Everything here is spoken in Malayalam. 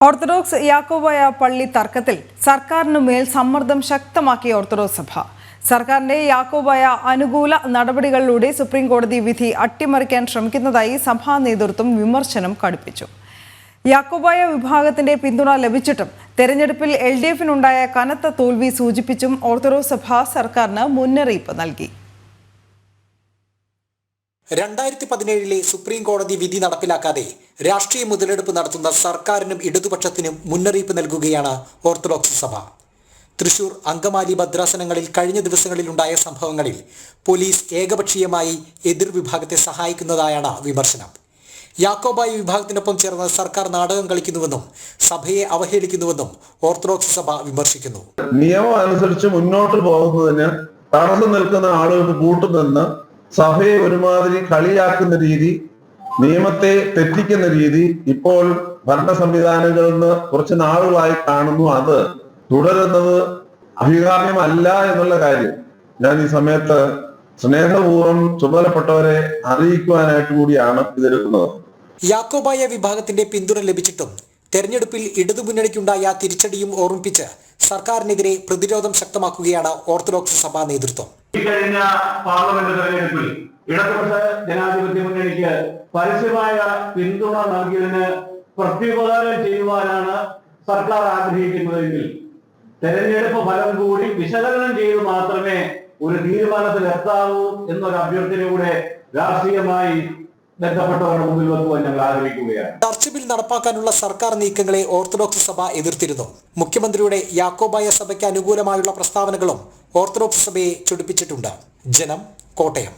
ഓർത്തഡോക്സ് യാക്കോബായ പള്ളി തർക്കത്തിൽ സർക്കാരിനുമേൽ സമ്മർദ്ദം ശക്തമാക്കിയ ഓർത്തഡോക്സ് സഭ. സർക്കാരിന്റെ യാക്കോബായ അനുകൂല നടപടികളിലൂടെ സുപ്രീം കോടതി വിധി അട്ടിമറിക്കാൻ ശ്രമിക്കുന്നതായി സഭാ നേതൃത്വം വിമർശനം കടുപ്പിച്ചു. യാക്കോബായ വിഭാഗത്തിന്റെ പിന്തുണ ലഭിച്ചിട്ടും തെരഞ്ഞെടുപ്പിൽ LDF-നുണ്ടായ കനത്ത തോൽവി സൂചിപ്പിച്ചും ഓർത്തഡോക്സ് സഭ സർക്കാരിന് മുന്നറിയിപ്പ് നൽകി. 2017 സുപ്രീം കോടതി വിധി നടപ്പിലാക്കാതെ രാഷ്ട്രീയ മുതലെടുപ്പ് നടത്തുന്ന സർക്കാരിനും ഇടതുപക്ഷത്തിനും മുന്നറിയിപ്പ് നൽകുകയാണ് ഓർത്തഡോക്സ് സഭ. തൃശൂർ, അങ്കമാലി ഭദ്രാസനങ്ങളിൽ കഴിഞ്ഞ ദിവസങ്ങളിൽ ഉണ്ടായ സംഭവങ്ങളിൽ പോലീസ് ഏകപക്ഷീയമായി എതിർവിഭാഗത്തെ സഹായിക്കുന്നതായാണ് വിമർശനം. യാക്കോബായ വിഭാഗത്തിനൊപ്പം ചേർന്ന് സർക്കാർ നാടകം കളിക്കുന്നുവെന്നും സഭയെ അവഹേളിക്കുന്നുവെന്നും ഓർത്തഡോക്സ് സഭ വിമർശിക്കുന്നു. നിയമം അനുസരിച്ച് മുന്നോട്ട് പോകുന്നതിന് തടസ്സം നിൽക്കുന്ന ആളുകൾക്ക് കൂട്ടുനിന്ന് സഭയെ ഒരുമാതിരി കളിയാക്കുന്ന രീതി, നിയമത്തെ തെറ്റിക്കുന്ന രീതി ഇപ്പോൾ ഭരണ സംവിധാനങ്ങളിൽ നിന്ന് കുറച്ച് നാളുകളായി കാണുന്നു. അത് തുടരുന്നത് അഭികാമ്യമല്ല എന്നുള്ള കാര്യം ഞാൻ ഈ സമയത്ത് സ്നേഹപൂർവ്വം ചുമതലപ്പെട്ടവരെ അറിയിക്കുവാനായിട്ട് കൂടിയാണ് ഇതെടുക്കുന്നത്. യാക്കോബായ വിഭാഗത്തിന്റെ പിന്തുണ ലഭിച്ചിട്ടും തെരഞ്ഞെടുപ്പിൽ ഇടതുമുന്നണിക്കുണ്ടായ തിരിച്ചടിയും ഓർമ്മിപ്പിച്ച് സർക്കാരിനെതിരെ പ്രതിരോധം ശക്തമാക്കുകയാണ് ഓർത്തഡോക്സ് സഭാ നേതൃത്വം. കഴിഞ്ഞ പാർലമെന്റ് തെരഞ്ഞെടുപ്പിൽ ഇടതുപക്ഷ ജനാധിപത്യ മുന്നണിക്ക് പരസ്യമായ പിന്തുണ നൽകിയതിന് പ്രത്യുപകാരം ചെയ്യുവാനാണ് സർക്കാർ ആഗ്രഹിക്കുന്നതെങ്കിൽ തെരഞ്ഞെടുപ്പ് ഫലം കൂടി വിശകലനം ചെയ്ത് മാത്രമേ ഒരു തീരുമാനത്തിൽ എത്താവൂ എന്നൊരു അഭ്യർത്ഥന കൂടെ രാഷ്ട്രീയമായി ബന്ധപ്പെട്ടവരുടെ മുമ്പിൽ വെക്കുവാൻ ഞങ്ങൾ ആഗ്രഹിക്കുകയാണ്. ചർച്ച് ബിൽ നടപ്പാക്കാനുള്ള സർക്കാർ നീക്കങ്ങളെ ഓർത്തഡോക്സ് സഭ എതിർത്തിരുന്നു. മുഖ്യമന്ത്രിയുടെ യാക്കോബായ സഭയ്ക്ക് അനുകൂലമായുള്ള പ്രസ്താവനകളും ഓർത്തഡോക്സ് സഭയെ ചൊടിപ്പിച്ചിട്ടുണ്ട്. ജനം, കോട്ടയം.